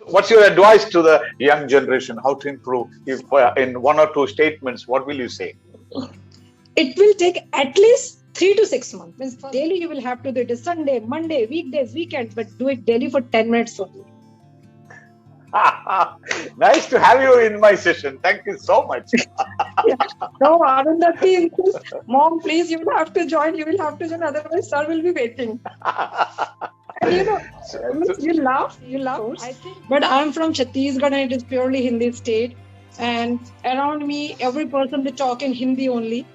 What's your advice to the young generation? How to improve? If in one or two statements, what will you say? It will take at least 3 to 6 months. Means daily you will have to do it. Sunday, Monday, weekdays, weekends, but do it daily for 10 minutes only. Nice to have you in my session. Thank you so much. Yeah. No, Arundhati, Mom, please, you will have to join. You will have to join. Otherwise, sir will be waiting. And you laugh, I think. But I'm from Chhattisgarh and it is purely Hindi state. And around me, every person, they talk in Hindi only.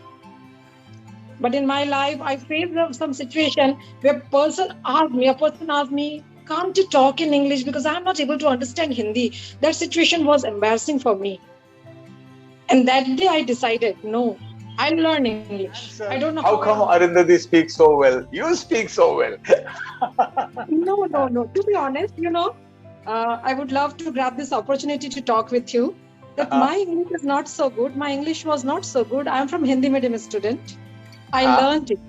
But in my life, I faced some situation where a person asked me, can't you talk in English because I'm not able to understand Hindi. That situation was embarrassing for me. And that day I decided, no, I'll learn English. I don't know how come Arundhati speaks so well. You speak so well. No. To be honest, I would love to grab this opportunity to talk with you. That my English is not so good. My English was not so good. I'm from Hindi medium student. I learned it.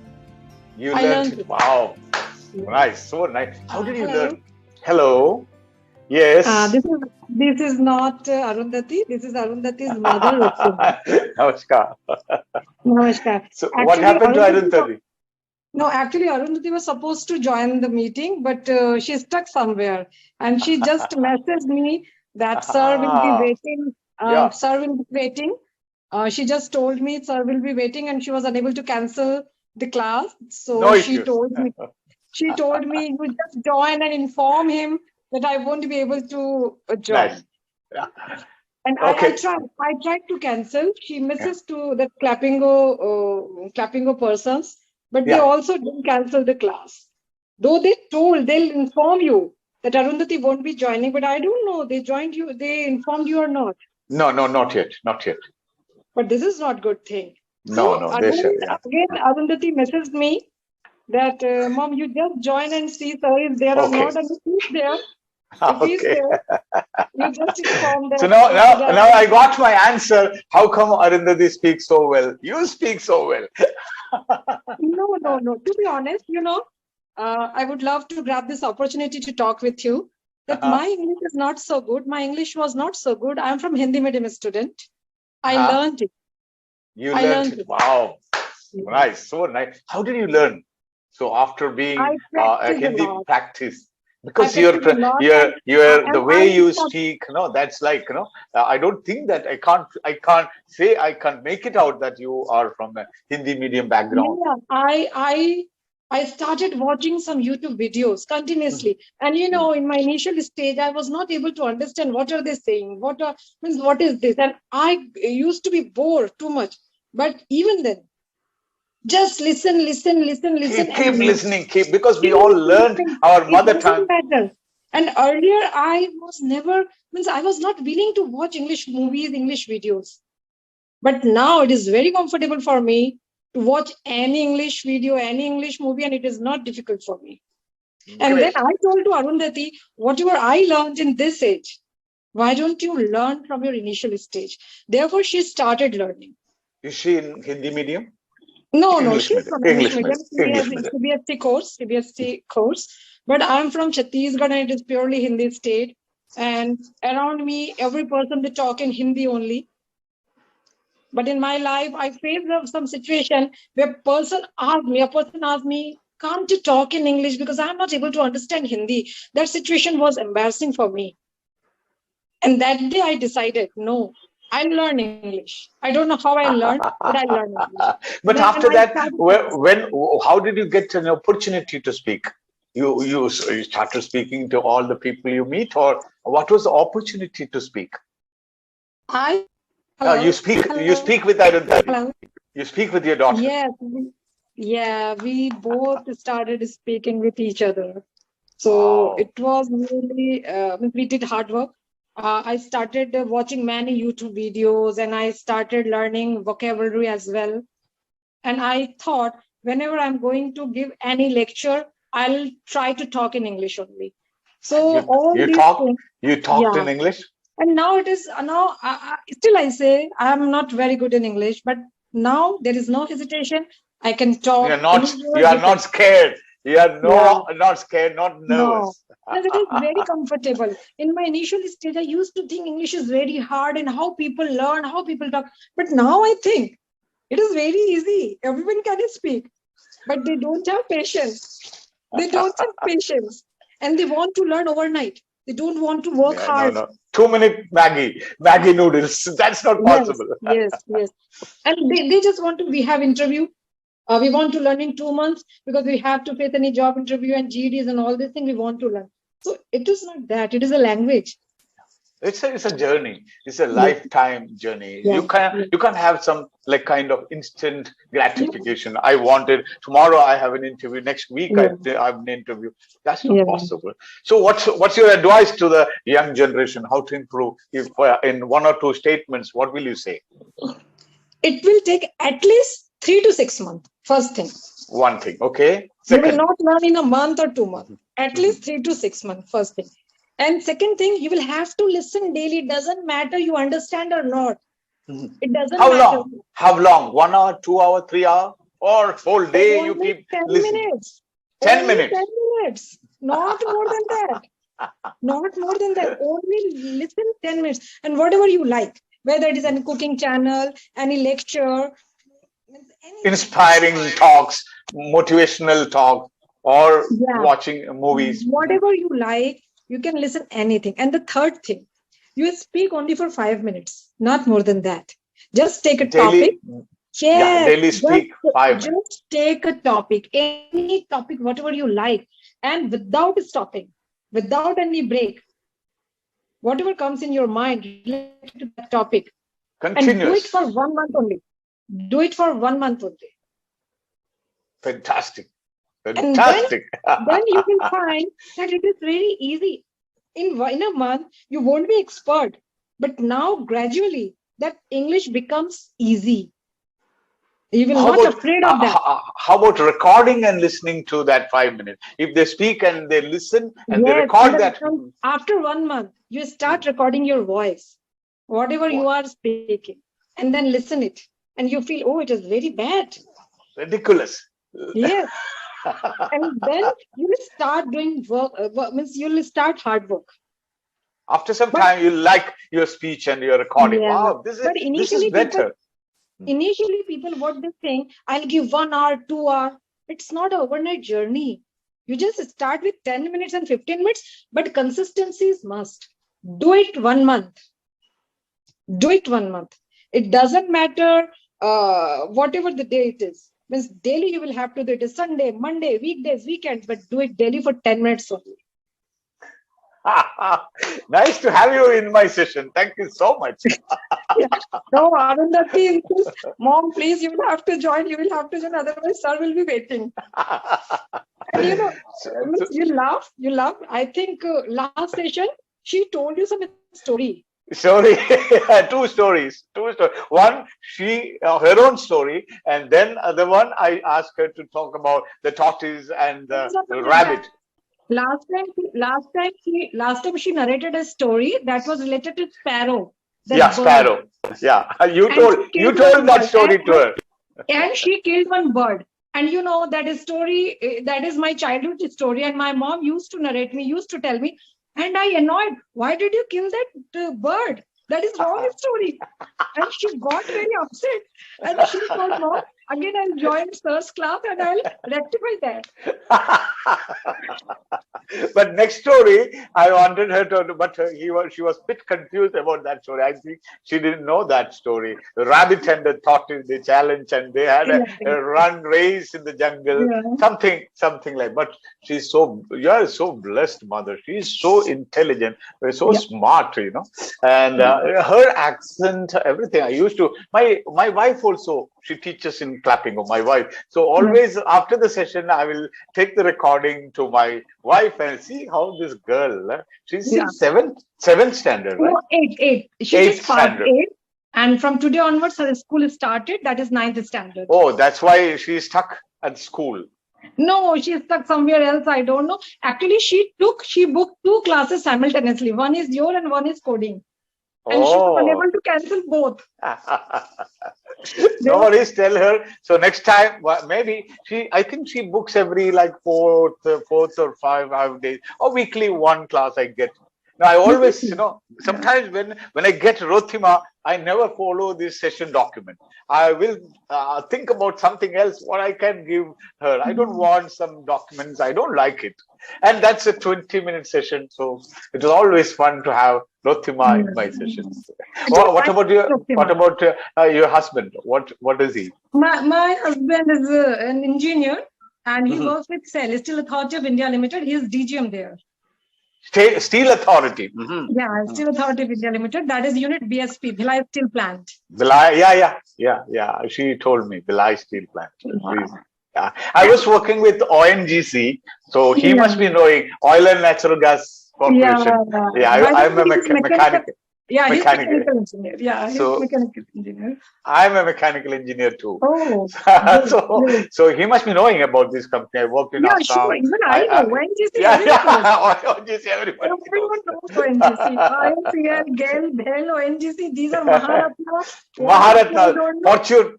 You learned it. Wow. Nice. So nice. How did you learn? Hello. Yes. This is not Arundhati. This is Arundhati's mother. Namaskar. Namaskar. So actually, what happened to Arundhati? No, actually Arundhati was supposed to join the meeting, but she's stuck somewhere. And she just messaged me that sir will be waiting. Sir will be waiting. She just told me sir will be waiting and she was unable to cancel the class. So she told me, you just join and inform him that I won't be able to join. Nice. Yeah. And I tried to cancel. She misses to the Clapingo persons, but they also didn't cancel the class. Though they'll inform you that Arundhati won't be joining, but I don't know. They informed you or not? No, not yet. But this is not good thing. No, again, Arundhati messaged me that, Mom, you just join and see sir is there or not, and he's there. If he's there, you just inform them. So now I got my answer. How come Arundhati speaks so well? You speak so well. No. To be honest, I would love to grab this opportunity to talk with you. That my English is not so good. My English was not so good. I'm from Hindi medium student. I learned it. You learned it. Wow. Nice. So nice. How did you learn? So after being a Hindi practice, because the way you speak, that's like, I don't think that I can't make it out that you are from a Hindi medium background. Yeah, I started watching some YouTube videos continuously. And, in my initial stage, I was not able to understand what are they saying? What is this? And I used to be bored too much. But even then, just listen. Keep listening, because we all learned our mother tongue. And earlier, I was not willing to watch English movies, English videos. But now it is very comfortable for me to watch any English video, any English movie, and it is not difficult for me. And then I told to Arundhati, whatever I learned in this age, why don't you learn from your initial stage? Therefore, she started learning. Is she in Hindi medium? No, she's from English medium. CBSE course. But I'm from Chhattisgarh and it is purely Hindi state. And around me, every person, they talk in Hindi only. But in my life, I faced some situation where a person asked me, can't you talk in English because I'm not able to understand Hindi. That situation was embarrassing for me. And that day I decided, no, I'll learn English. I don't know how I learned, but I learned English. But after that, how did you get an opportunity to speak? You started speaking to all the people you meet, or what was the opportunity to speak? You speak with Arundhati. Hello. You speak with your daughter. Yes. We both started speaking with each other. So it was really, we did hard work. I started watching many YouTube videos and I started learning vocabulary as well. And I thought whenever I'm going to give any lecture, I'll try to talk in English only. So you talked in English? And now still I say I'm not very good in English, but now there is no hesitation. I can talk. You are not scared. You are not scared, not nervous. No, it is very comfortable. In my initial stage, I used to think English is very hard and how people learn, how people talk. But now I think it is very easy. Everyone can speak, but they don't have patience. They don't have patience, and they want to learn overnight. They don't want to work hard. No. 2-minute Maggie noodles. That's not possible. Yes. And they just want to. We have interview. We want to learn in 2 months because we have to face any job interview and GEDs and all this thing. We want to learn. So it is not that. It is a language. It's a journey. It's a lifetime journey. You can't have some like kind of instant gratification. I wanted tomorrow. I have an interview. Next week I have an interview. That's not possible. So what's your advice to the young generation? How to improve? If in 1 or 2 statements, what will you say? It will take at least 3 to 6 months. First thing. One thing. Okay. Second. You will not learn in a month or 2 months. At least 3 to 6 months. First thing. And second thing, you will have to listen daily. It doesn't matter you understand or not. It doesn't matter. How long? 1 hour, 2 hour, 3 hour, or whole day you keep 10 listening? minutes. 10 minutes. 10 minutes. Not more than that. Not more than that. Only listen 10 minutes. And whatever you like, whether it is a cooking channel, any lecture, inspiring talks, motivational talk, or watching movies. Whatever you like. You can listen anything. And the third thing, you speak only for 5 minutes, not more than that. Just take a topic. Daily speak 5 minutes. Just take a topic, any topic, whatever you like, and without stopping, without any break, whatever comes in your mind related to that topic. Continuous. And do it for 1 month only. Do it for 1 month only. Fantastic. Fantastic. Then you will find that it is very easy. In a month, you won't be expert. But now, gradually, that English becomes easy. You will not afraid of that. How about recording and listening to that 5 minutes? If they speak and they listen and they record that. After 1 month, you start recording your voice, whatever you are speaking, and then listen it. And you feel, oh, it is very bad. Ridiculous. Yes. And then you will start doing work, means you will start hard work. After some time, you like your speech and your recording. Wow, this is better. Initially, people, what they think, I'll give 1 hour, 2 hours. It's not an overnight journey. You just start with 10 minutes and 15 minutes, but consistency is must. Do it 1 month. Do it 1 month. It doesn't matter whatever the day it is. Means daily you will have to do it. Sunday, Monday, weekdays, weekends, but do it daily for 10 minutes only. Nice to have you in my session. Thank you so much. No, Arundhati, Mom, please, you will have to join. You will have to join. Otherwise, sir will be waiting. And you laugh. I think last session, she told you some story. Two stories. One, her own story, and then other one, I asked her to talk about the tortoise and the rabbit. Last time she narrated a story that was related to sparrow. Sparrow. Yeah, you told that story to her. And she killed one bird. And you know that is story. That is my childhood story. And my mom used to narrate me, used to tell me. And I annoyed, why did you kill that bird? That is wrong story. And she got very upset. And she told, Mom, again I'll join sir's class and I'll rectify that. But next story, I wanted her to, but she was a bit confused about that story. I think she didn't know that story. The rabbit and the tortoise, they challenged and they had a run race in the jungle, something like. But you are so blessed, mother. She is so intelligent, so smart, and her accent, everything. I used to. My wife also. She teaches in Clapingo, my wife. So always after the session, I will take the recording to my wife and see how this girl, she's in seventh standard, right? No, 8. She just passed 8. And from today onwards, her school started. That is 9th standard. Oh, that's why she's stuck at school. No, she's stuck somewhere else. I don't know. Actually, she booked 2 classes simultaneously. One is your and one is coding. and she was unable to cancel both. No worries, tell her. So next time, maybe I think she books every like fourth or five days, or weekly one class I get. Now I always, sometimes when I get Roktima, I never follow this session document. I will think about something else what I can give her. I don't want some documents. I don't like it. And that's a 20-minute session. So it is always fun to have Roktima in my sessions. What about your husband? What is he? My husband is an engineer, and he works with SEL, Steel Authority of India Limited. He is DGM there. Steel Authority. Yeah, Steel Authority of India Limited. That is unit BSP, Bhilai Steel Plant. Bhilai, yeah. She told me Bhilai Steel Plant. Yeah. I was working with ONGC, so he must be knowing Oil and Natural Gas Corporation. I'm a mechanical. Yeah, he's mechanical engineer. Yeah, he's mechanical engineer. I'm a mechanical engineer too. Oh, so he must be knowing about this company. I worked in Assam. Sure. Even I know ONGC. ONGC, everyone knows ONGC. IOCL, GAIL, BHEL, ONGC. These are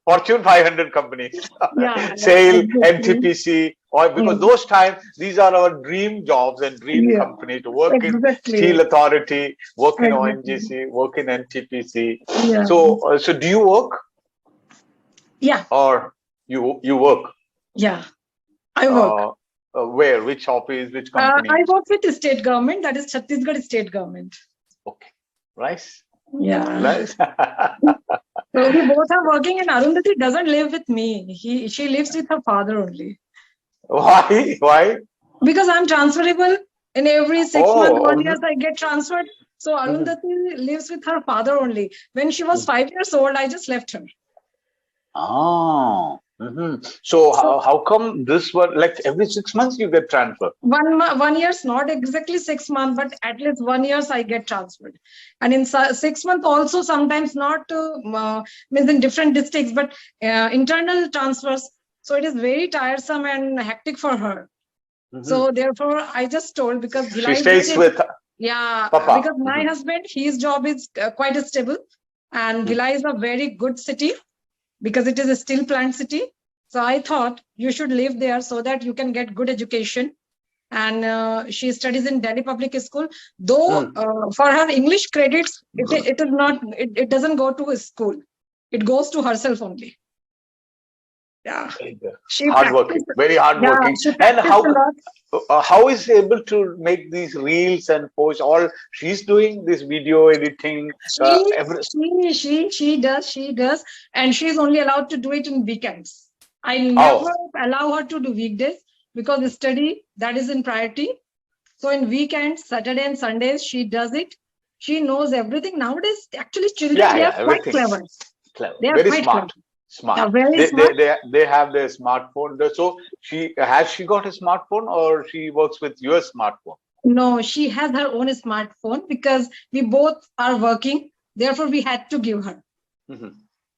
Fortune 500 companies. SAIL, NTPC. Because those times, these are our dream jobs and dream company to work in Steel Authority, work in ONGC, work in NTPC. Yeah. So do you work? Yeah. Or you work? Yeah, I work. Where? Which office? Which company? I work with the state government. That is Chhattisgarh state government. Okay. Nice. Yeah. Nice. So we both are working, and Arundhati doesn't live with me. She lives with her father only. Why? Because I'm transferable. In every 6 months, 1 year, I get transferred. So Arundhati lives with her father only. When she was 5 years old, I just left her. So how come this one, like every 6 months you get transferred? 1 year's not exactly 6 months, but at least 1 year I get transferred. And in 6 months also sometimes not means in different districts, but internal transfers. So it is very tiresome and hectic for her. So therefore, I just told, because she stays with Papa. Because my husband, his job is quite stable, and Bhilai is a very good city because it is a steel plant city. So I thought you should live there so that you can get good education. And she studies in Delhi Public School. Though for her English credits, it is not. It doesn't go to a school. It goes to herself only. Yeah, hardworking, very hardworking. And how is she able to make these reels and post? All she's doing this video editing. She does, and she's only allowed to do it in weekends. I never allow her to do weekdays because the study that is in priority. So in weekends, Saturday and Sundays, she does it. She knows everything nowadays. Actually, children they are quite clever. They are very quite smart. Clever. Smart. Smart. They have their smartphone. So has she got a smartphone, or she works with your smartphone? No, she has her own smartphone because we both are working. Therefore, we had to give her.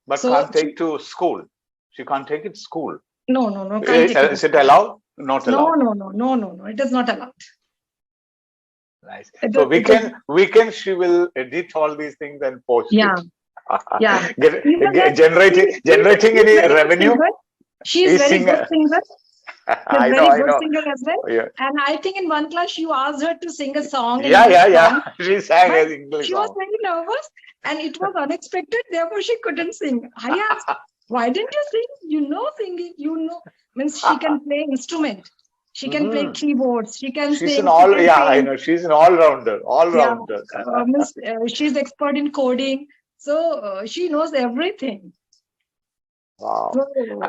But can't take to school. She can't take it to school. No. Is it allowed? Not allowed. No. It is not allowed. Nice. So weekend she will edit all these things and post it. Yeah. Generating any revenue? She's very good singer. I know. Singer as well. Yeah. And I think in one class you asked her to sing a song. Yeah. She sang an English song. She was very nervous and it was unexpected. Therefore, she couldn't sing. I asked, why didn't you sing? You know singing. Means she can play instrument. She can play keyboards. She can sing. I know. She's an all-rounder. She's expert in coding. So she knows everything. Wow.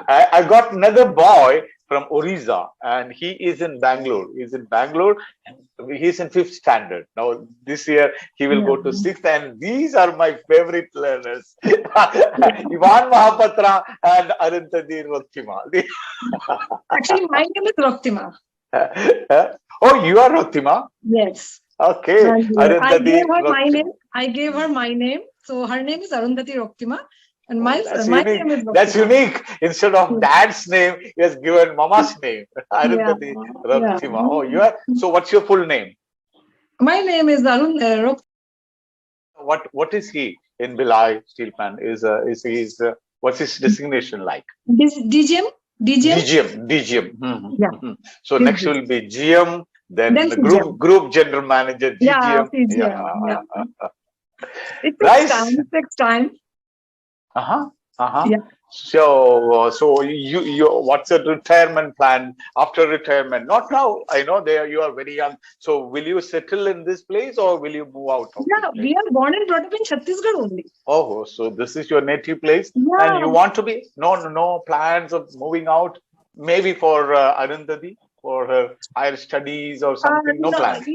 I got another boy from Orissa, and he is in Bangalore. He's in Bangalore, and he's in 5th standard. Now, this year, he will go to 6th, and these are my favorite learners. Ivan Mahapatra and Arundhati Roktima. Actually, my name is Roktima. Oh, you are Roktima? Yes. Okay. I gave her my name. So her name is Arundhati Roktima, and my name is Roktima. That's unique. Instead of dad's name, he has given mama's name, Arundhati Roktima. Oh, you are. So, what's your full name? My name is Roktima. what is he in Bhilai Steel Plant? What's his designation like? DGM. DGM. Yeah. So next will be GM, then the group general manager, GGM. Yeah. It takes time. It takes time. Yeah. So you what's the retirement plan after retirement? Not now. I know you are very young. So will you settle in this place or will you move out of this place? We are born and brought up in Chhattisgarh only. Oh, so this is your native place, and you want to be no plans of moving out? Maybe for Arundhati for her higher studies or something. No plans.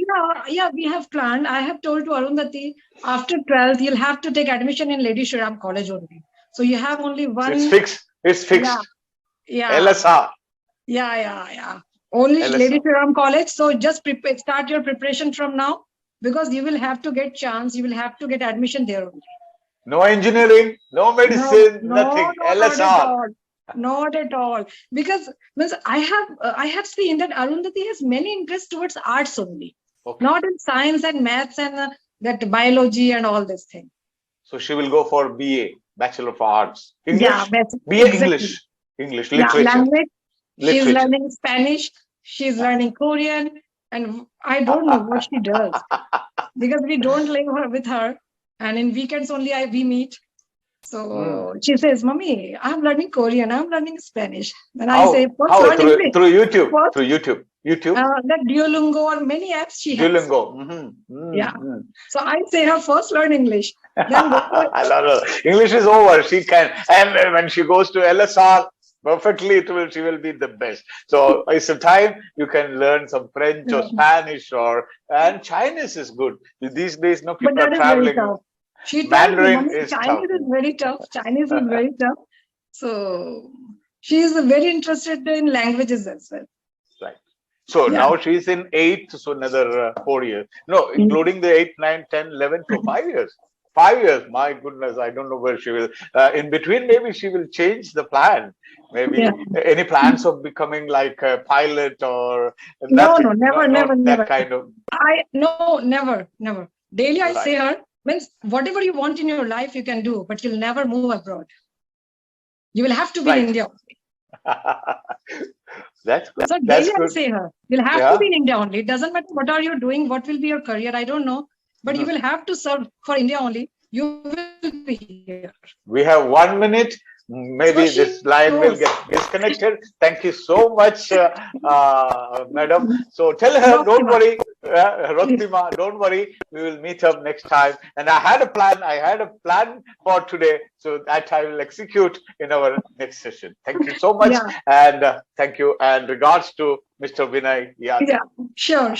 Yeah, we have planned. I have told to Arundhati after 12th you'll have to take admission in Lady Shriram College only. So you have only one. It's fixed. It's fixed. Yeah. LSR. Yeah. Only LSR. Lady Shriram College. So just start your preparation from now, because you will have to get chance. You will have to get admission there only. No engineering, no medicine, nothing. LSR. Not at all. Because I have seen that Arundhati has many interests towards arts only. Okay. Not in science and maths and that biology and all this thing. So she will go for BA. Bachelor of Arts. English? Yeah, BA exactly. English, literature. Yeah, language. She's learning Spanish. She's learning Korean. And I don't know what she does. Because we don't live with her. And in weekends only we meet. So she says, Mommy, I'm learning Korean. I'm learning Spanish. And I say, through YouTube. First, through YouTube. That Duolingo or many apps she has. Duolingo. Yeah. So I say her first learn English. Then I love her. English is over. She can. And when she goes to LSR, perfectly, she will be the best. So it's a time you can learn some French or Spanish and Chinese is good. These days, people are traveling. Mandarin is Chinese tough. Is very tough. Chinese is very tough. So she is very interested in languages as well. Right. So now she's in 8th, so another 4 years. No, including the 8, 9, 10, 11, so 5 years. 5 years, my goodness, I don't know where she will. In between, maybe she will change the plan. Maybe any plans of becoming like a pilot or nothing? No, never. That kind of. Never. Daily I say her, whatever you want in your life, you can do, but you'll never move abroad. You will have to be in India. That's good. So daily I say her, you'll have to be in India only. It doesn't matter what are you doing, what will be your career, I don't know. But you will have to serve for India only. You will be here. We have 1 minute. Maybe this line will get disconnected. Thank you so much, madam. So tell her, don't worry, Roktima, don't worry. We will meet up next time. And I had a plan for today. So that I will execute in our next session. Thank you so much. And thank you. And regards to Mr. Vinay. Yeah, sure.